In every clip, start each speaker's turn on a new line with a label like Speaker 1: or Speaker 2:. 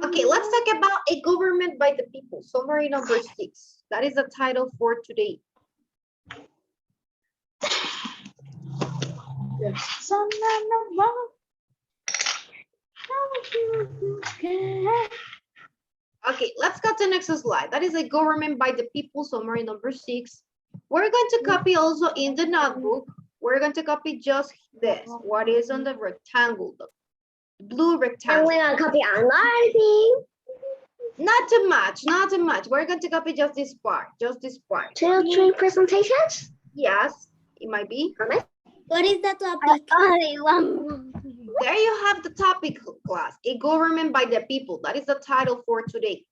Speaker 1: Okay, let's talk about a government by the people. Summary number 6. That is the title for today. Okay, let's go to the next slide. That is a government by the people, summary number 6. We're going to copy also in the notebook. We're going to copy just this. What is on the rectangle, the blue rectangle.
Speaker 2: And we're gonna copy another thing.
Speaker 1: Not too much, not too much. We're going to copy just this part, just this part.
Speaker 2: 2 or 3 presentations.
Speaker 1: Yes, it might be.
Speaker 2: What is the topic? Only one.
Speaker 1: There you have the topic, class. A government by the people. That is the title for today.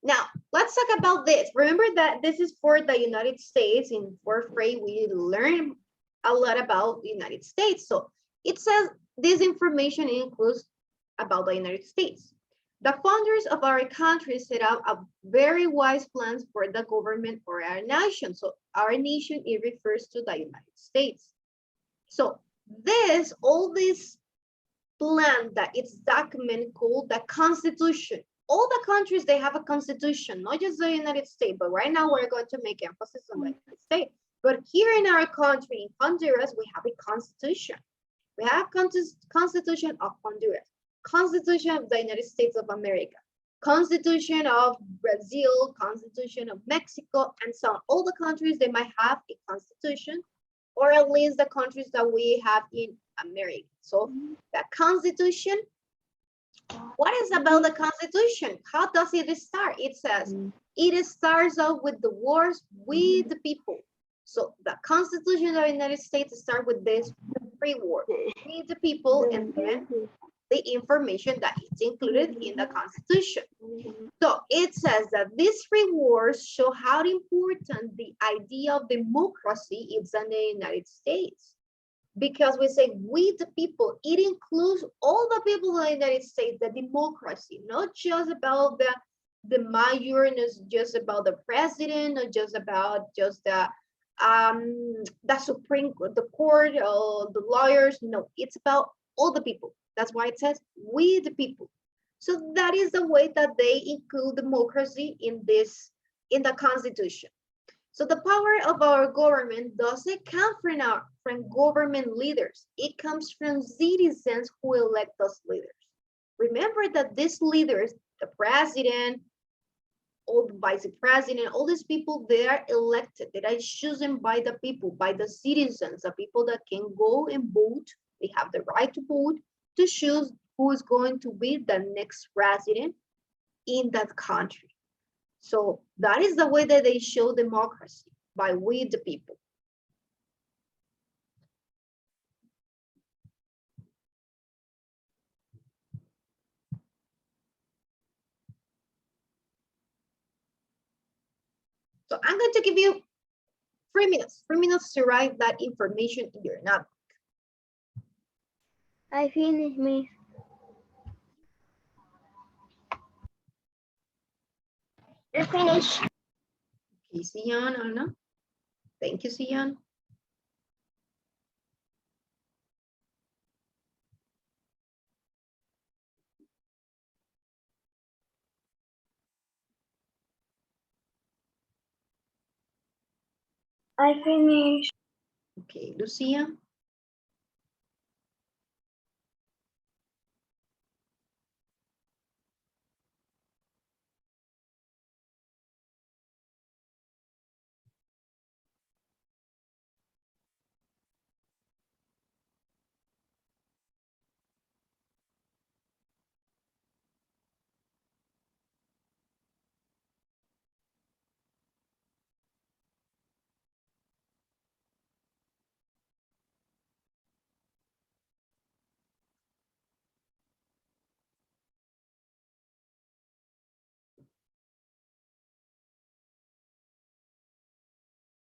Speaker 1: Now, let's talk about this. Remember that this is for the United States. In fourth grade, we learn a lot about the United States. So it says this information includes about the United States. The founders of our country set out a very wise plans for the government for our nation. So our nation, it refers to the United States. So all this plan that it's document called the Constitution. All the countries, they have a constitution, not just the United States, but right now we're going to make emphasis on the United States. But here in our country, in Honduras, we have a constitution. We have Constitution of Honduras, Constitution of the United States of America, Constitution of Brazil, Constitution of Mexico, and so on. All the countries, they might have a constitution, or at least the countries that we have in America. So the Constitution, what is about the Constitution? How does it start? It says, it starts off with the words, we the people. So the Constitution of the United States starts with this three words, we the people, and then the information that is included in the Constitution. So it says that these three words show how important the idea of democracy is in the United States. Because we say we the people, it includes all the people in the United States, the democracy, not just about the mayor, not just about the president, not just about just the Supreme Court, the court, or the lawyers. No, it's about all the people. That's why it says we the people. So that is the way that they include democracy in the Constitution. So the power of our government doesn't come from government leaders. It comes from citizens who elect us leaders. Remember that these leaders, the president, all the vice president, all these people, they are elected. They are chosen by the people, by the citizens, the people that can go and vote. They have the right to vote to choose who is going to be the next president in that country. So that is the way that they show democracy, by we the people. So I'm going to give you 3 minutes to write that information in your notebook.
Speaker 2: I finished, me. I finished.
Speaker 1: Okay, Sian, Anna. Thank you, Sian.
Speaker 2: I finished.
Speaker 1: Okay, Lucia.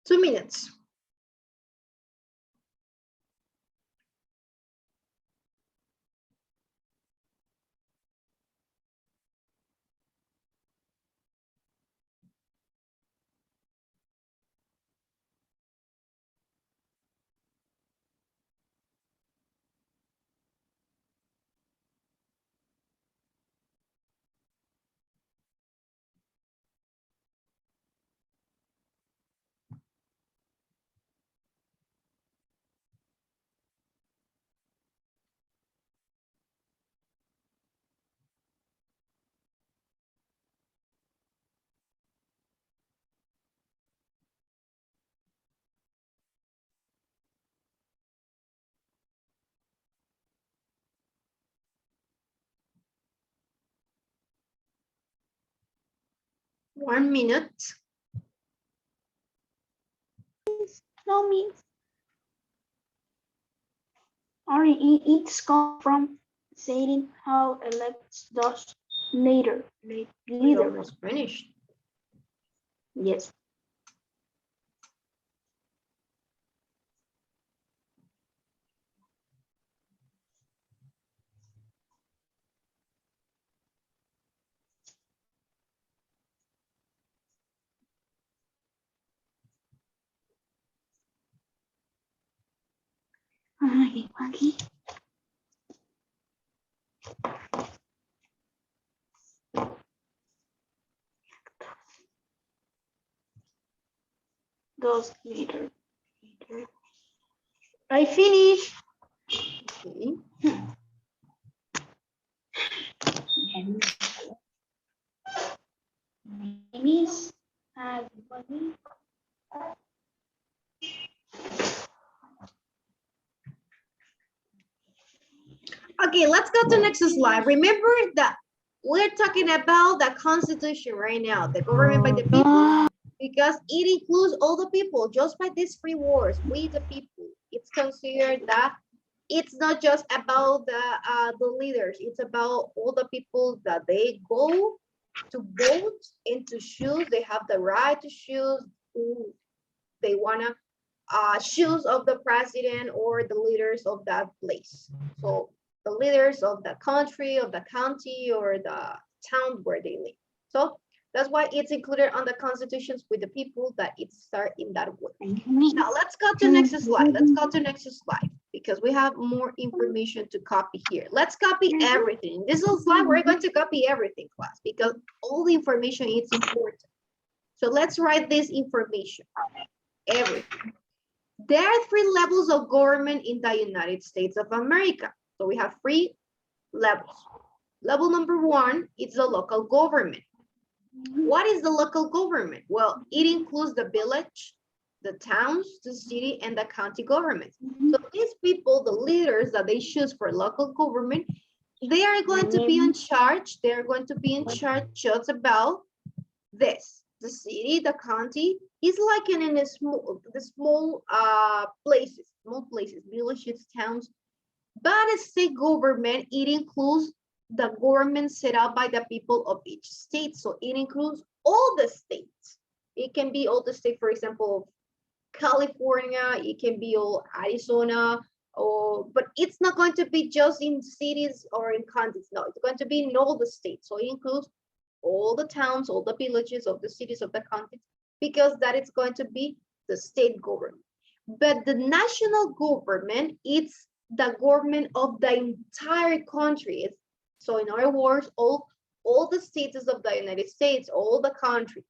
Speaker 1: Two minutes. 1 minute.
Speaker 2: No means. Or it's come from saying how elects those later.
Speaker 1: We're
Speaker 2: Leader.
Speaker 1: almost finished.
Speaker 2: Yes. Aquí. Those later. I finished.
Speaker 1: Okay.
Speaker 2: Miss.
Speaker 1: Okay, let's go to the next slide. Remember that we're talking about the Constitution right now, the government by the people, because it includes all the people. Just by these three words, we the people, it's considered that it's not just about the leaders, it's about all the people that they go to vote and to choose. They have the right to choose who they wanna choose of the president or the leaders of that place. So the leaders of the country, of the county, or the town where they live. So that's why it's included on the constitutions with the people that it start in that way. Now let's go to next slide. Let's go to next slide because we have more information to copy here. Let's copy everything. This little slide, we're going to copy everything, class, because all the information is important. So let's write this information, everything. There are three levels of government in the United States of America. So we have three levels. Level number one is the local government. What is the local government? Well, it includes the village, the towns, the city, and the county government. So these people, the leaders that they choose for local government, they are going to be in charge. They're going to be in charge just about this. The city, the county is like in a small places, villages, towns. But a state government, it includes the government set up by the people of each state. So it includes all the states. It can be all the state, for example, California, it can be all Arizona, but it's not going to be just in cities or in counties. No, it's going to be in all the states. So it includes all the towns, all the villages of the cities of the counties, because that is going to be the state government. But the national government, it's the government of the entire country. So in other words, all the states of the United States, all the country.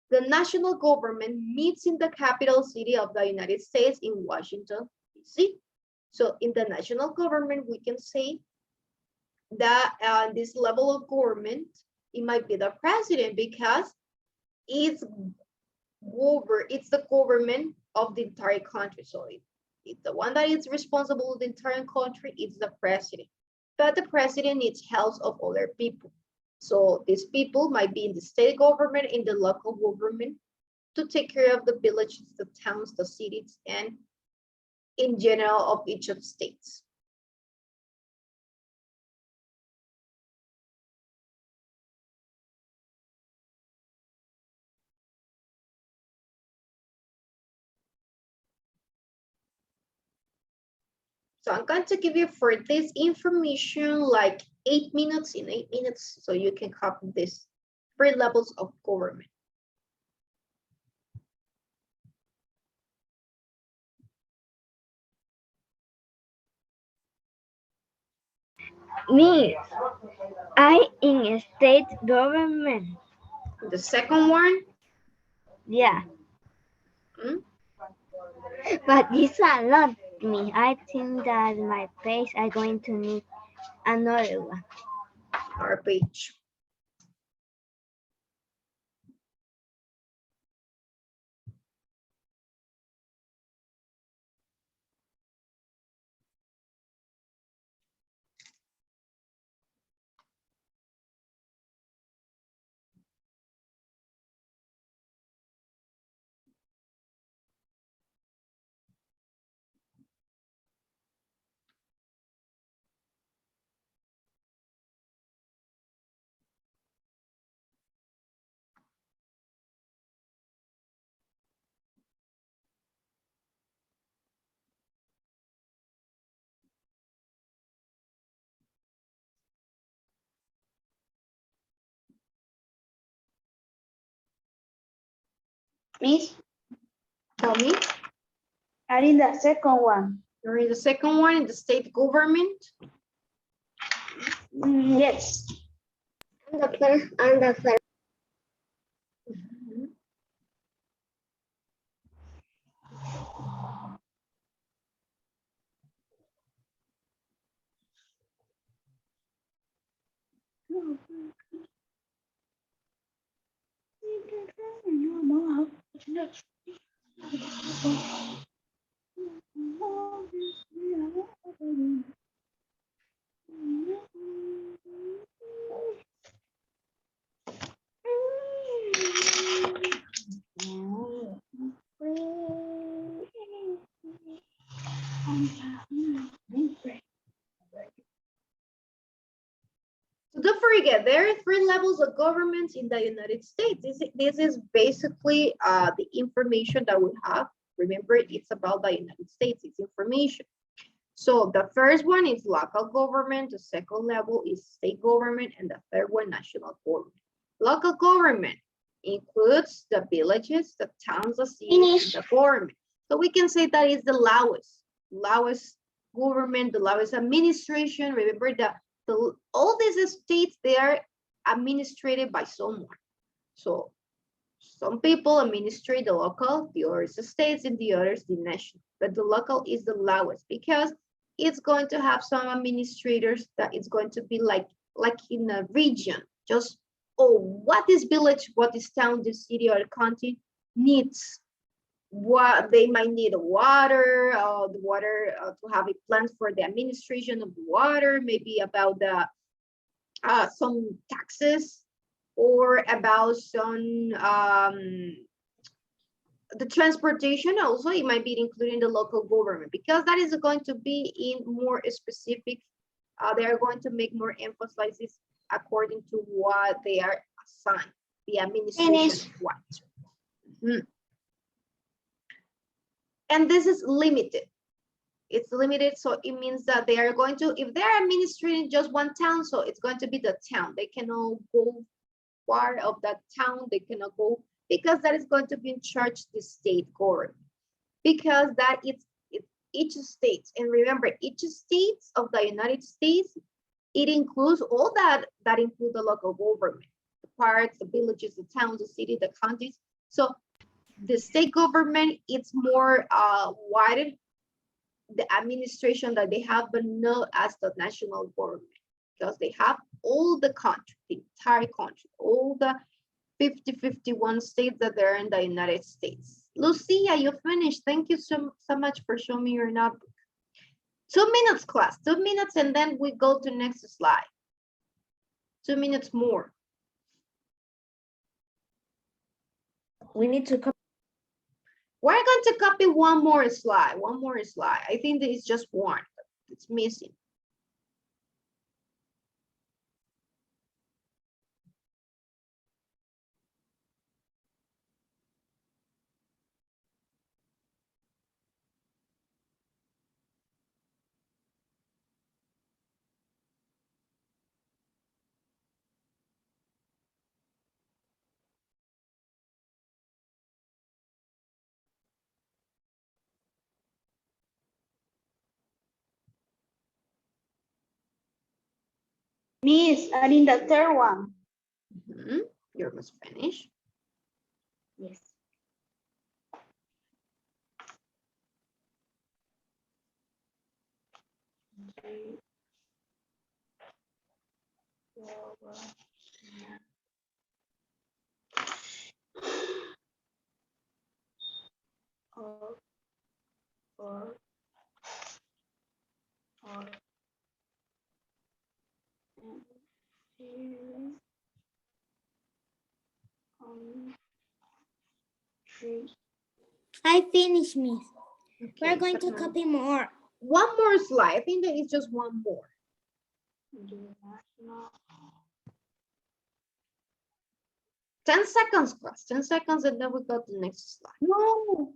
Speaker 1: The national government meets in the capital city of the United States in Washington, D.C. So in the national government, we can say that this level of government, it might be the president because it's the government of the entire country. So it's the one that is responsible for the entire country, it's the president. But the president needs help of other people. So these people might be in the state government, in the local government, to take care of the villages, the towns, the cities, and in general of each of the states. So I'm going to give you for this information like 8 minutes, in 8 minutes, so you can copy this 3 levels of government.
Speaker 2: Me, I in state government.
Speaker 1: The second one,
Speaker 2: Yeah.
Speaker 1: hmm?
Speaker 2: But these are not me. I think that my page are going to need another one.
Speaker 1: Our page.
Speaker 3: Miss,
Speaker 1: Tell me.
Speaker 3: are in the second one.
Speaker 1: You're in the second one in the state government.
Speaker 3: Yes.
Speaker 2: And the first.
Speaker 1: So don't forget, there are three levels of government in the United States. This is basically the information that we have. Remember, it's about the United States, it's information. So the first one is local government, the second level is state government, and the third one, national government. Local government includes the villages, the towns, the cities, and the government. So we can say that is the lowest government, the lowest administration. Remember that all these states, they are administrated by someone. So some people administrate the local, the others the states, and the others the national. But the local is the lowest because it's going to have some administrators that it's going to be like in a region. Just, oh, what this village, what this town, this city, or county needs. What they might need water, the water to have a plan for the administration of the water, maybe about the some taxes, or about some the transportation. Also it might be including the local government, because that is going to be in more specific. They are going to make more emphasis according to what they are assigned, the administration. What. And this is limited. It's limited, so it means that they are going to, if they're administrating just one town, so it's going to be the town. They cannot go far of that town. They cannot go, because that is going to be in charge the state government. Because that it's each state, and remember, each state of the United States, it includes all that include the local government, the parks, the villages, the towns, the city, the counties. So the state government, it's more wider, the administration that they have, but not as the national government, because they have all the country, the entire country, all the 51 states that are in the United States. Lucia, you finished. Thank you so much for showing me your notebook. 2 minutes, class, 2 minutes, and then we go to next slide. 2 minutes more.
Speaker 3: We need to copy.
Speaker 1: We're going to copy one more slide. I think there is just one, but it's missing.
Speaker 3: Miss, are in the third one.
Speaker 1: You're almost finished.
Speaker 3: Yes.
Speaker 2: I finished, Miss.
Speaker 1: Okay,
Speaker 2: We're going to copy more.
Speaker 1: One more slide. I think there is just one more. 10 seconds, class. 10 seconds, and then we go to the next slide.
Speaker 3: No.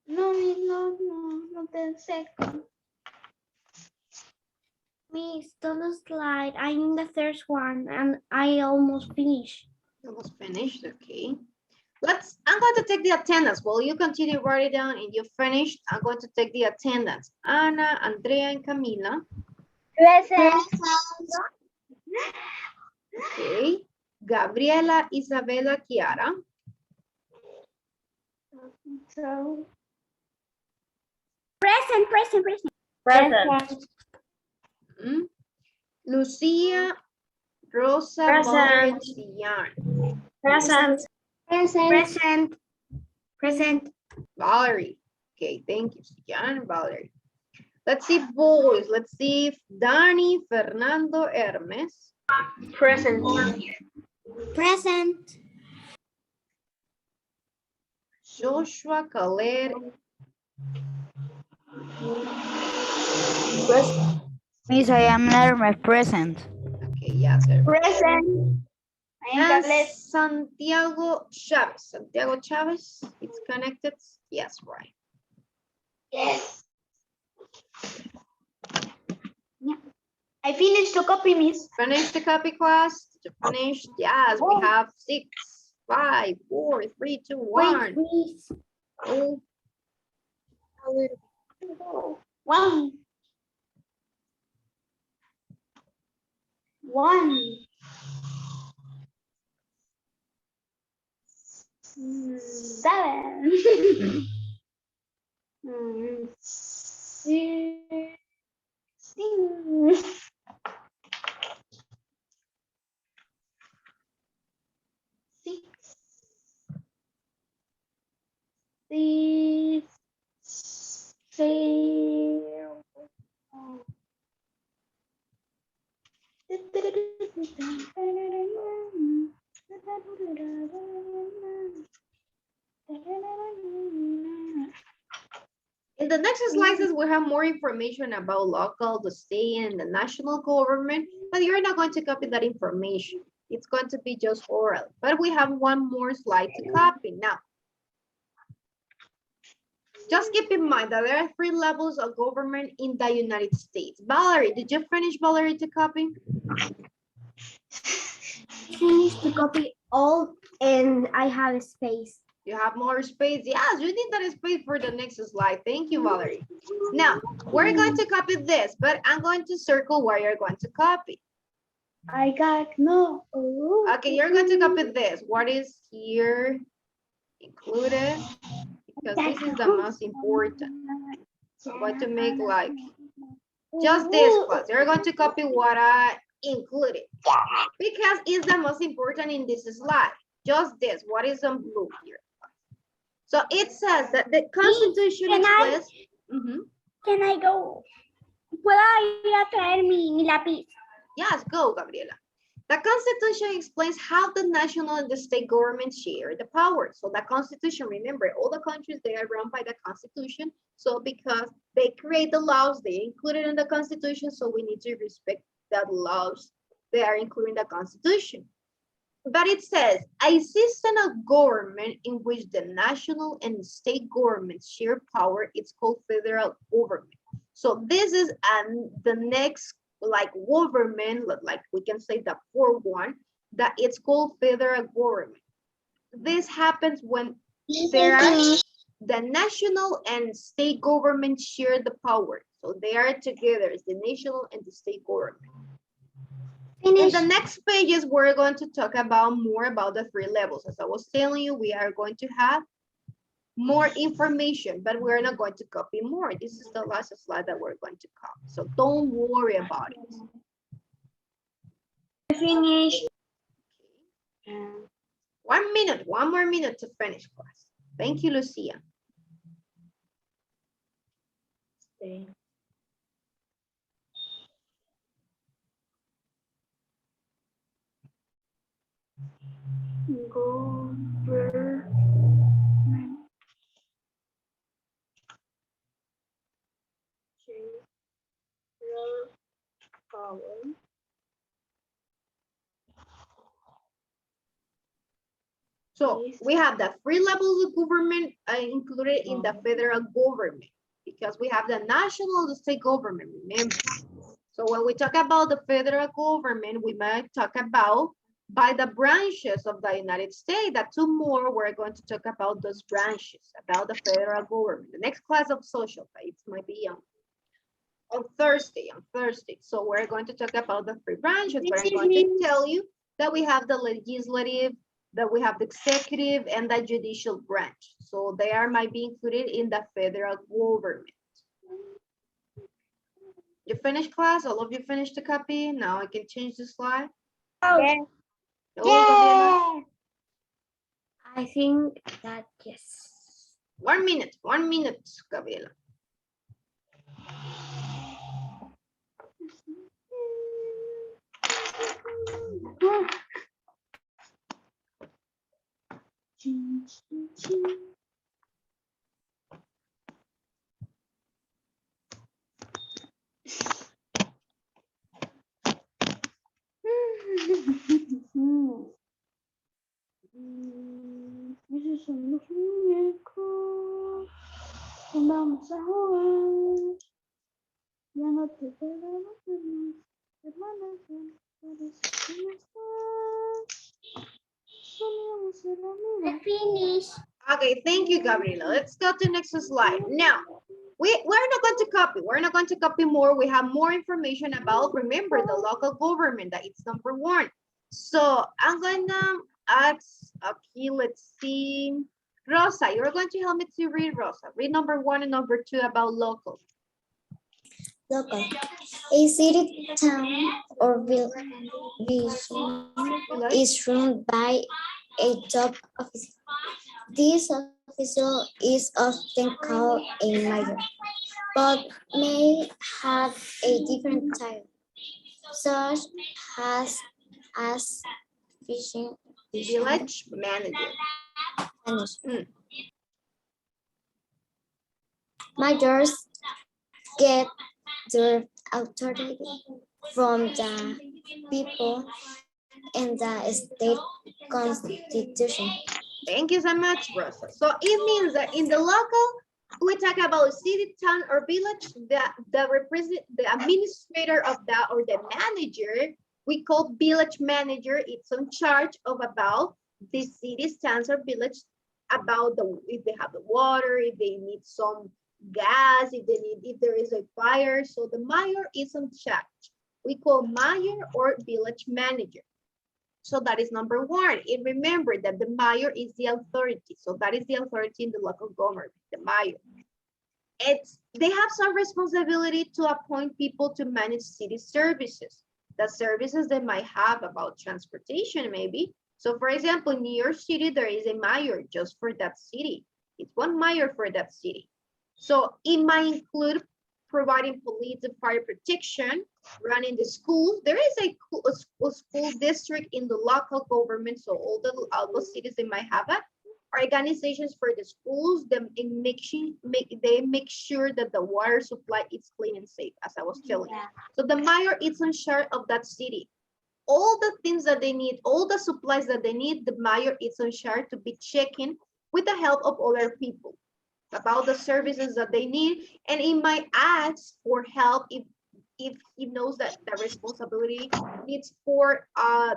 Speaker 3: No, 10 seconds.
Speaker 4: Miss, don't slide. I'm in the third one and I almost finished.
Speaker 1: Almost finished, okay. I'm going to take the attendance. While you continue writing down and you finished, I'm going to take the attendance. Ana, Andrea, and Camila.
Speaker 2: Present.
Speaker 1: Okay. Gabriela, Isabela, Kiara.
Speaker 3: So,
Speaker 4: Present.
Speaker 2: Present.
Speaker 1: Mm. Lucia, Rosa, Valerie, and Sian.
Speaker 4: Present.
Speaker 1: Valerie. Okay, thank you, Sian and Valerie. Let's see boys. Let's see if Dani, Fernando, Hermes.
Speaker 2: Present.
Speaker 1: Joshua, Khaled.
Speaker 5: Miss, I am Lerma, present.
Speaker 1: Okay, yes. Sir.
Speaker 3: present. I am
Speaker 1: And
Speaker 3: Carlet.
Speaker 1: Santiago Chavez. Santiago Chavez, it's connected. Yes, right.
Speaker 3: Yes. Yeah. I finished the copy, Miss.
Speaker 1: Finish the copy class. Did you finish? Yes, we have 6, 5, 4, 3, 2, 1.
Speaker 4: Please.
Speaker 1: Oh,
Speaker 3: One. One. Seven.
Speaker 1: in the next slides, we have more information about local, the state, and the national government, but you're not going to copy that information. It's going to be just oral, but we have one more slide to copy. Now, just keep in mind that there are 3 levels of government in the United States. Valerie, did you finish, Valerie, to copy?
Speaker 4: Finish to copy all and I have a space.
Speaker 1: You have more space? Yes, you need that space for the next slide. Thank you, Valerie. Now, we're going to copy this, but I'm going to circle where you're going to copy.
Speaker 3: I got no.
Speaker 1: Okay, you're going to copy this. What is here included? Because this is the most important. So I'm going to make like just this class. You're going to copy what I included. Because it's the most important in this slide. Just this. What is on blue here? So it says that the Constitution
Speaker 4: Can I-
Speaker 1: explains. Mhm.
Speaker 4: Can I go? ¿Puedo ir a traer mi lápiz?
Speaker 1: Yes, go, Gabriela. The Constitution explains how the national and the state governments share the power. So the Constitution, remember, all the countries, they are run by the Constitution. So because they create the laws, they include it in the Constitution. So we need to respect the laws they are including the Constitution. But it says, a system of government in which the national and state governments share power, it's called federal government. So this is the next like government, like we can say the fourth one, that it's called federal government. This happens when there are the national and state government share the power. So they are together, it's the national and the state government. In the next pages, we're going to talk about more about the 3 levels. As I was telling you, we are going to have more information, but we're not going to copy more. This is the last slide that we're going to copy. So don't worry about it.
Speaker 4: Finish.
Speaker 1: 1 minute, 1 more minute to finish class. Thank you, Lucia. So we have the 3 levels of government included in the federal government because we have the national and the state government, remember. So when we talk about the federal government, we might talk about by the branches of the United States. That tomorrow we're going to talk about those branches, about the federal government. The next class of social, it might be on Thursday. So we're going to talk about the three branches, but I'm going to tell you that we have the legislative, that we have the executive and the judicial branch. So they might be included in the federal government. You finished class? All of you finished the copy? Now I can change the slide.
Speaker 2: Yeah.
Speaker 1: Oh,
Speaker 4: I think that yes.
Speaker 1: Gabriela. 1 minute, Gabriela.
Speaker 3: Esos son los muñecos. Vamos a jugar. Ya no te quedamos hermanas.
Speaker 4: I finished.
Speaker 1: Okay, thank you, Gabriela. Let's go to the next slide. Now, we're not going to copy. We're not going to copy more. We have more information about, remember, the local government, that it's number 1. So I'm going to ask, okay, let's see. Rosa, you're going to help me to read, Rosa. Read number 1 and number 2 about local.
Speaker 6: Local. A city, town, or village is run by a top officer. This officer is often called a mayor, but may have a different title, such as fishing
Speaker 1: Village manager.
Speaker 6: manager. Mayors get their authority from the people and the state constitution.
Speaker 1: Thank you so much, Rosa. So it means that in the local, we talk about city, town, or village, the administrator of that, or the manager, we call village manager. It's in charge of about the cities, towns, or village, about if they have the water, if they need some gas, if there is a fire. So the mayor is in charge. We call mayor or village manager. So that is number 1. And remember that the mayor is the authority. So that is the authority in the local government, the mayor. They have some responsibility to appoint people to manage city services. The services they might have about transportation, maybe. So for example, in New York City, there is a mayor just for that city. It's one mayor for that city. So it might include providing police and fire protection, running the schools. There is a school district in the local government, so all the cities, they might have it. Organizations for the schools, they make sure that the water supply is clean and safe, as I was telling you. So the mayor is in charge of that city. All the things that they need, all the supplies that they need, the mayor is in charge to be checking with the help of other people about the services that they need, and it might ask for help if he knows that the responsibility needs for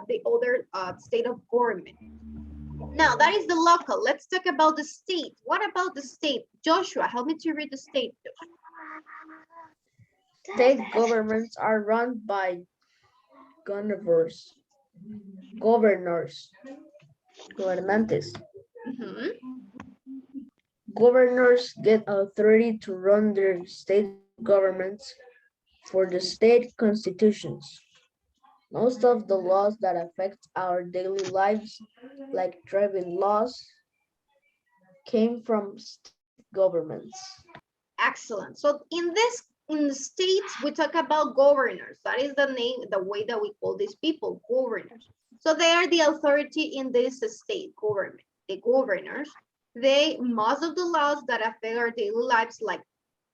Speaker 1: the other state of government. Now that is the local. Let's talk about the state. What about the state? Joshua, help me to read the state.
Speaker 7: State governments are run by governors, gobernantes. Governors get authority to run their state governments for the state constitutions. Most of the laws that affect our daily lives, like driving laws, came from state governments.
Speaker 1: Excellent. So in the states, we talk about governors. That is the name, the way that we call these people, governors. So they are the authority in this state government, the governors. Most of the laws that affect our daily lives, like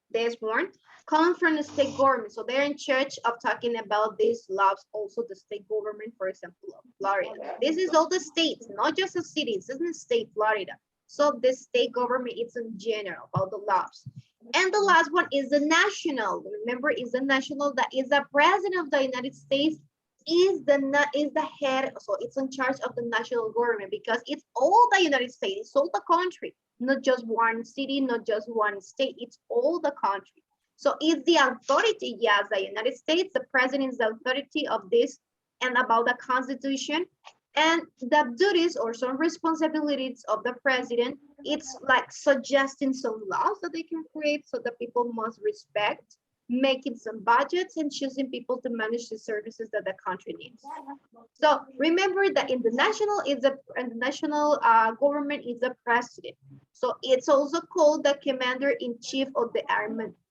Speaker 1: this one, come from the state government. So they're in charge of talking about these laws, also the state government, for example, of Florida. This is all the states, not just the cities, this is the state, Florida. So the state government is in general about the laws. And the last one is the national. Remember, is the national, that is the president of the United States, is the head, so it's in charge of the national government because it's all the United States, it's all the country, not just one city, not just one state, it's all the country. So it's the authority, yes, the United States, the president is the authority of this and about the Constitution. And the duties or some responsibilities of the president, it's like suggesting some laws that they can create so that people must respect, making some budgets and choosing people to manage the services that the country needs. So remember that in the national government is the president. So it's also called the commander-in-chief of the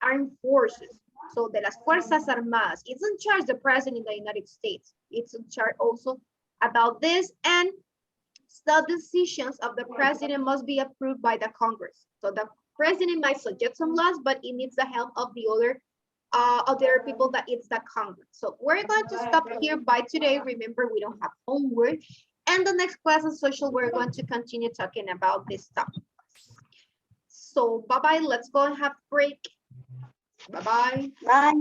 Speaker 1: armed forces. So de las Fuerzas Armadas. It's in charge the president of the United States. It's in charge also about this, and the decisions of the president must be approved by the Congress. So the president might suggest some laws, but it needs the help of the other people that it's the Congress. So we're going to stop here by today. Remember, we don't have homework. And the next class on social, we're going to continue talking about this topic. So bye-bye. Let's go and have a break. Bye-bye.
Speaker 3: Bye.